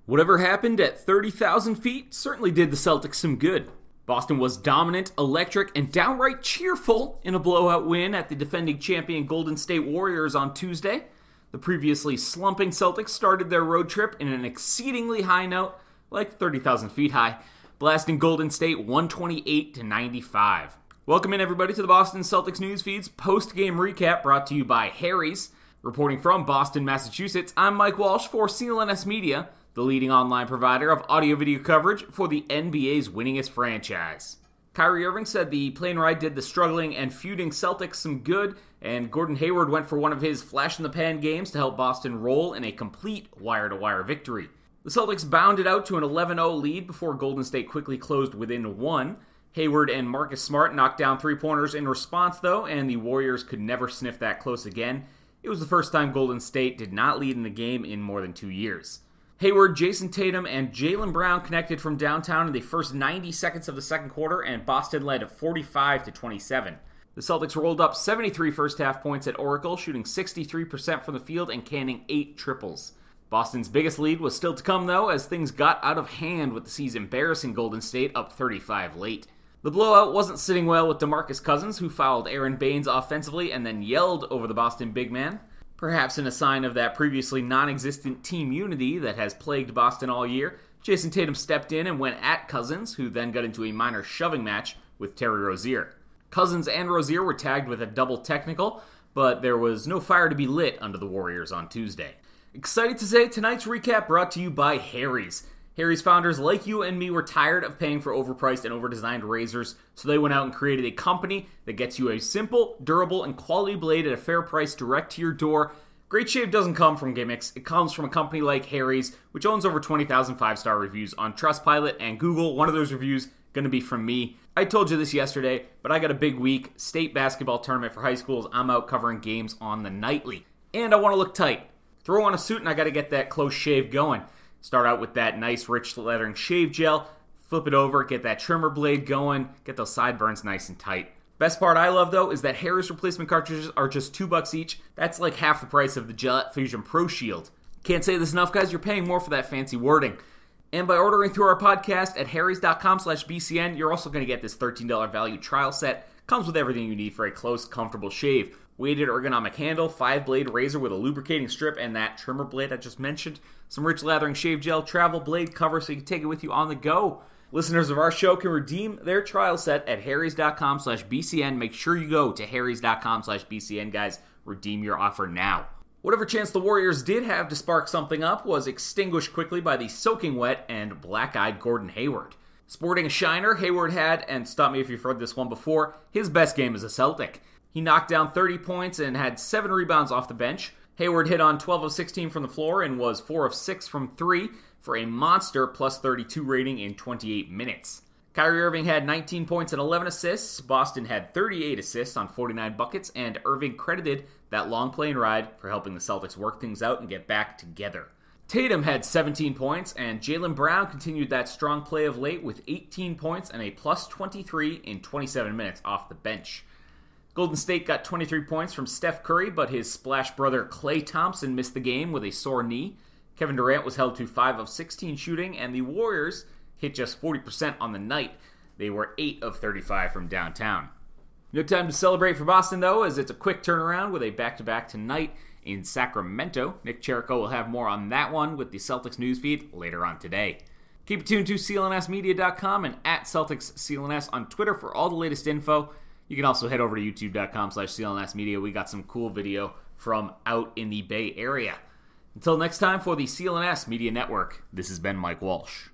Whatever happened at 30,000 feet certainly did the Celtics some good. Boston was dominant, electric, and downright cheerful in a blowout win at the defending champion Golden State Warriors on Tuesday. The previously slumping Celtics started their road trip in an exceedingly high note, like 30,000 feet high, blasting Golden State 128-95. Welcome in everybody to the Boston Celtics News Feed's post-game recap brought to you by Harry's. Reporting from Boston, Massachusetts, I'm Mike Walsh for CLNS Media, the leading online provider of audio-video coverage for the NBA's winningest franchise. Kyrie Irving said the plane ride did the struggling and feuding Celtics some good, and Gordon Hayward went for one of his flash-in-the-pan games to help Boston roll in a complete wire-to-wire victory. The Celtics bounded out to an 11-0 lead before Golden State quickly closed within one. Hayward and Marcus Smart knocked down three-pointers in response, though, and the Warriors could never sniff that close again. It was the first time Golden State did not lead in the game in more than 2 years. Hayward, Jason Tatum, and Jaylen Brown connected from downtown in the first 90 seconds of the second quarter, and Boston led 45-27. The Celtics rolled up 73 first-half points at Oracle, shooting 63% from the field and canning 8 triples. Boston's biggest lead was still to come, though, as things got out of hand with the C's embarrassing Golden State up 35 late. The blowout wasn't sitting well with DeMarcus Cousins, who fouled Aaron Baines offensively and then yelled over the Boston big man. Perhaps in a sign of that previously non-existent team unity that has plagued Boston all year, Jason Tatum stepped in and went at Cousins, who then got into a minor shoving match with Terry Rozier. Cousins and Rozier were tagged with a double technical, but there was no fire to be lit under the Warriors on Tuesday. Excited to say tonight's recap brought to you by Harry's. Harry's founders, like you and me, were tired of paying for overpriced and overdesigned razors, so they went out and created a company that gets you a simple, durable, and quality blade at a fair price direct to your door. Great shave doesn't come from gimmicks. It comes from a company like Harry's, which owns over 20,000 5-star reviews on Trustpilot and Google. One of those reviews going to be from me. I told you this yesterday, but I got a big week. State basketball tournament for high schools. I'm out covering games on the nightly. And I want to look tight. Throw on a suit and I got to get that close shave going. Start out with that nice rich lettering shave gel, flip it over, get that trimmer blade going, get those sideburns nice and tight. Best part I love though is that Harry's replacement cartridges are just $2 each. That's like half the price of the Gillette Fusion Pro Shield. Can't say this enough, guys, you're paying more for that fancy wording. And by ordering through our podcast at harrys.com/BCN, you're also going to get this $13 value trial set. Comes with everything you need for a close, comfortable shave. Weighted ergonomic handle, 5-blade razor with a lubricating strip, and that trimmer blade I just mentioned. Some rich lathering shave gel, travel blade cover so you can take it with you on the go. Listeners of our show can redeem their trial set at harrys.com/BCN. Make sure you go to harrys.com/BCN, guys. Redeem your offer now. Whatever chance the Warriors did have to spark something up was extinguished quickly by the soaking wet and black-eyed Gordon Hayward. Sporting a shiner, Hayward had, and stop me if you've heard this one before, his best game as a Celtic. He knocked down 30 points and had 7 rebounds off the bench. Hayward hit on 12 of 16 from the floor and was 4 of 6 from 3 for a monster plus 32 rating in 28 minutes. Kyrie Irving had 19 points and 11 assists. Boston had 38 assists on 49 buckets, and Irving credited that long plane ride for helping the Celtics work things out and get back together. Tatum had 17 points, and Jaylen Brown continued that strong play of late with 18 points and a plus 23 in 27 minutes off the bench. Golden State got 23 points from Steph Curry, but his splash brother Klay Thompson missed the game with a sore knee. Kevin Durant was held to 5 of 16 shooting, and the Warriors hit just 40% on the night. They were 8 of 35 from downtown. No time to celebrate for Boston, though, as it's a quick turnaround with a back-to-back tonight in Sacramento. Nick Cherico will have more on that one with the Celtics newsfeed later on today. Keep tuned to CLNSmedia.com and at CelticsCLNS on Twitter for all the latest info. You can also head over to youtube.com/CLNSmedia. We got some cool video from out in the Bay Area. Until next time, for the CLNS Media Network, this has been Mike Walsh.